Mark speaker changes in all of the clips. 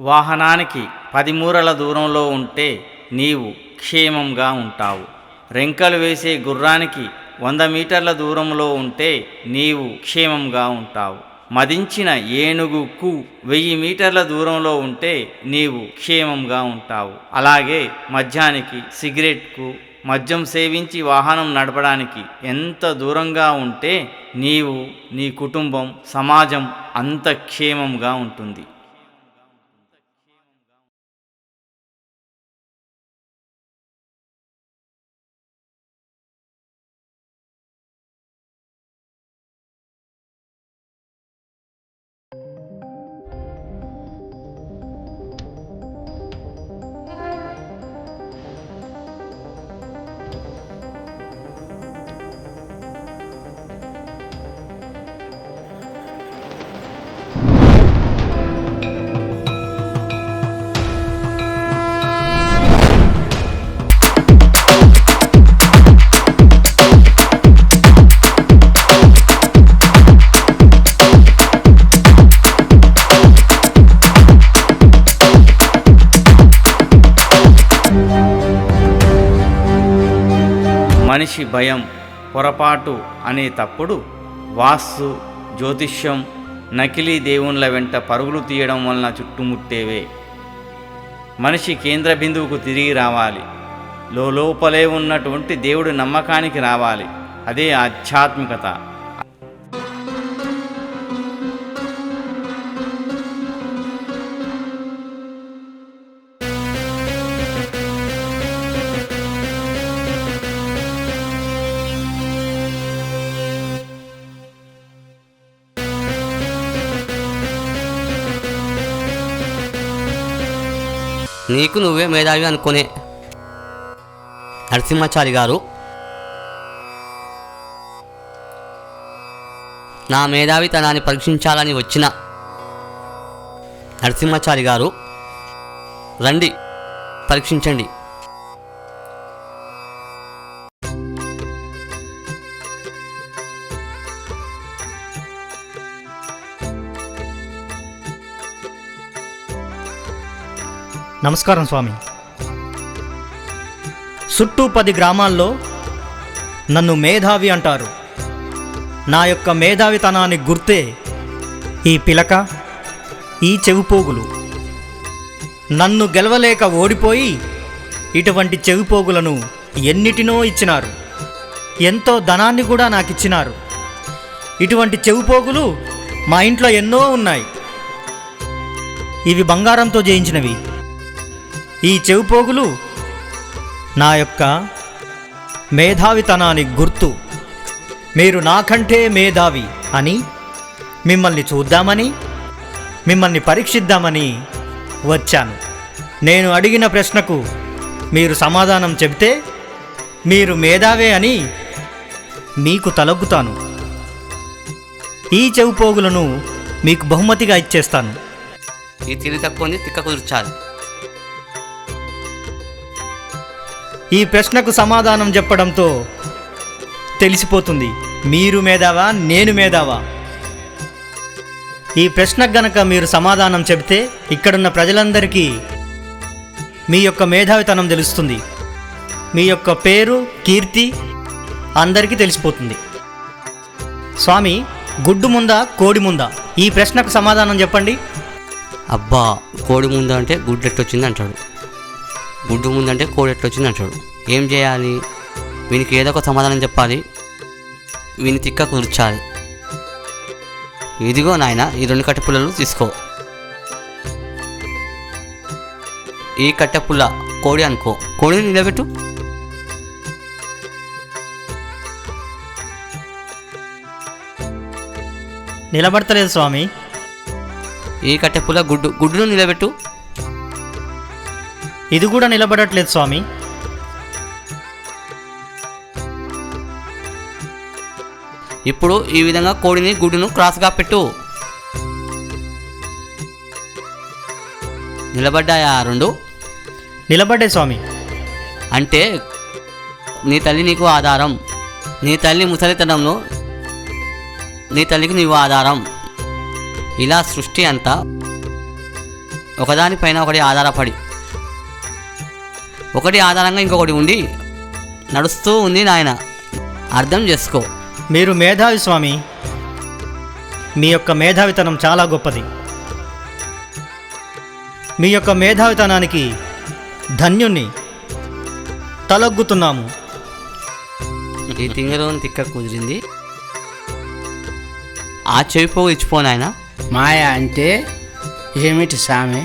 Speaker 1: వాహనానికి 10 మూరల దూరంలో ఉంటే నీవు క్షేమంగా ఉంటావు. రెంకలు వేసే గుర్రానికి 100 మీటర్ల దూరంలో ఉంటే నీవు క్షేమంగా ఉంటావు. మదించిన ఏనుగుకు 1000 మీటర్ల దూరంలో ఉంటే నీవు క్షేమంగా ఉంటావు. అలాగే మద్యానికి, సిగరెట్కు, మద్యం సేవించి వాహనం నడపడానికి ఎంత దూరంగా ఉంటే నీవు, నీ కుటుంబం, సమాజం అంత క్షేమంగా ఉంటుంది. మనిషి భయం, పొరపాటు అనే తప్పుడు వాస్తు, జ్యోతిష్యం, నకిలీ దేవుళ్ళ వెంట పరుగులు తీయడం వలన చుట్టుముట్టేవే. మనిషి కేంద్ర బిందువుకు తిరిగి రావాలి. లోపలే ఉన్నటువంటి దేవుడి నమ్మకానికి రావాలి. అదే ఆధ్యాత్మికత.
Speaker 2: నీకు నువ్వే మేధావి అనుకునే నరసింహాచారి గారు, నా మేధావితనాన్ని పరీక్షించాలని వచ్చిన నరసింహాచారి గారు, రండి పరీక్షించండి.
Speaker 3: నమస్కారం స్వామి. చుట్టూ 10 గ్రామాల్లో నన్ను మేధావి అంటారు. నా యొక్క మేధావితనాన్ని గుర్తే ఈ పిలక, ఈ చెవిపోగులు. నన్ను గెలవలేక ఓడిపోయి ఇటువంటి చెవిపోగులను ఎన్నిటినో ఇచ్చినారు. ఎంతో ధనాన్ని కూడా నాకు ఇచ్చినారు. ఇటువంటి చెవిపోగులు మా ఇంట్లో ఎన్నో ఉన్నాయి. ఇవి బంగారంతో చేయించినవి. ఈ చెవిపోగులు నా యొక్క మేధావితనానికి గుర్తు. మీరు నాకంటే మేధావి అని మిమ్మల్ని చూద్దామని, మిమ్మల్ని పరీక్షిద్దామని వచ్చాను. నేను అడిగిన ప్రశ్నకు మీరు సమాధానం చెబితే మీరు మేధావే అని మీకు తలొగ్గుతాను. ఈ చెవిపోగులను మీకు బహుమతిగా ఇచ్చేస్తాను.
Speaker 2: ఈ తిరిగి తక్కువని తిక్క కుదుర్చాలి.
Speaker 3: ఈ ప్రశ్నకు సమాధానం చెప్పడంతో తెలిసిపోతుంది మీరు మేధావా, నేను మేధావా. ఈ ప్రశ్నకు గనక మీరు సమాధానం చెబితే ఇక్కడున్న ప్రజలందరికీ మీ యొక్క మేధావితనం తెలుస్తుంది. మీ యొక్క పేరు, కీర్తి అందరికీ తెలిసిపోతుంది. స్వామి, గుడ్డు ముందా, కోడి ముందా? ఈ ప్రశ్నకు సమాధానం చెప్పండి.
Speaker 2: అబ్బా, కోడి ముందు అంటే గుడ్డు ఎట్టొచ్చింది అంటాడు, గుడ్డు ముందంటే కోడి ఎట్టొచ్చింది అంటాడు. ఏం చేయాలి? వీనికి ఏదో ఒక సమాధానం చెప్పాలి. వీని తిక్క కుర్చాలి. ఇదిగో నాయన, ఈ 2 కట్టెపుల్లలు తీసుకో. ఈ కట్టెపుల్ల కోడి అనుకో. కోడిని నిలబెట్టు.
Speaker 3: నిలబడతలేదు స్వామి.
Speaker 2: ఈ కట్టెపుల్ల గుడ్డును నిలబెట్టు.
Speaker 3: ఇది కూడా నిలబడట్లేదు స్వామి.
Speaker 2: ఇప్పుడు ఈ విధంగా కోడిని, గుడ్డును క్రాస్గా పెట్టు. నిలబడ్డాయా 2?
Speaker 3: నిలబడ్డాయి స్వామి.
Speaker 2: అంటే నీ తల్లి నీకు ఆధారం. నీ తల్లి ముసలితనంలో నీ తల్లికి నీవు ఆధారం. ఇలా సృష్టి అంతా ఒకదానిపైన ఒకటి ఆధారపడి, ఒకటి ఆధారంగా ఇంకొకటి ఉండి నడుస్తూ ఉంది నాయన. అర్థం చేసుకో.
Speaker 3: మీరు మేధావి స్వామి. మీ యొక్క మేధావితనం చాలా గొప్పది. మీ యొక్క మేధావితనానికి ధన్యుణ్ణి. తలొగ్గుతున్నాము.
Speaker 2: ఈ తింగరోని తిక్క కుదిరింది. ఆ చెవిపోగు ఇచ్చిపోనాయన.
Speaker 4: మాయ అంటే ఏమిటి సామె?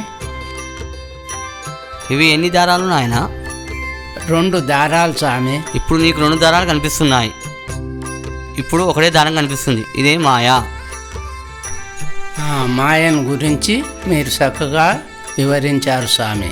Speaker 2: ఇవి ఎన్ని దారాలు నాయన?
Speaker 4: 2 దారాలు సామె.
Speaker 2: ఇప్పుడు నీకు 2 దారాలు కనిపిస్తున్నాయి. ఇప్పుడు ఒకటే దారం కనిపిస్తుంది. ఇదే మాయా.
Speaker 4: మాయను గురించి మీరు చక్కగా వివరించారు సామె.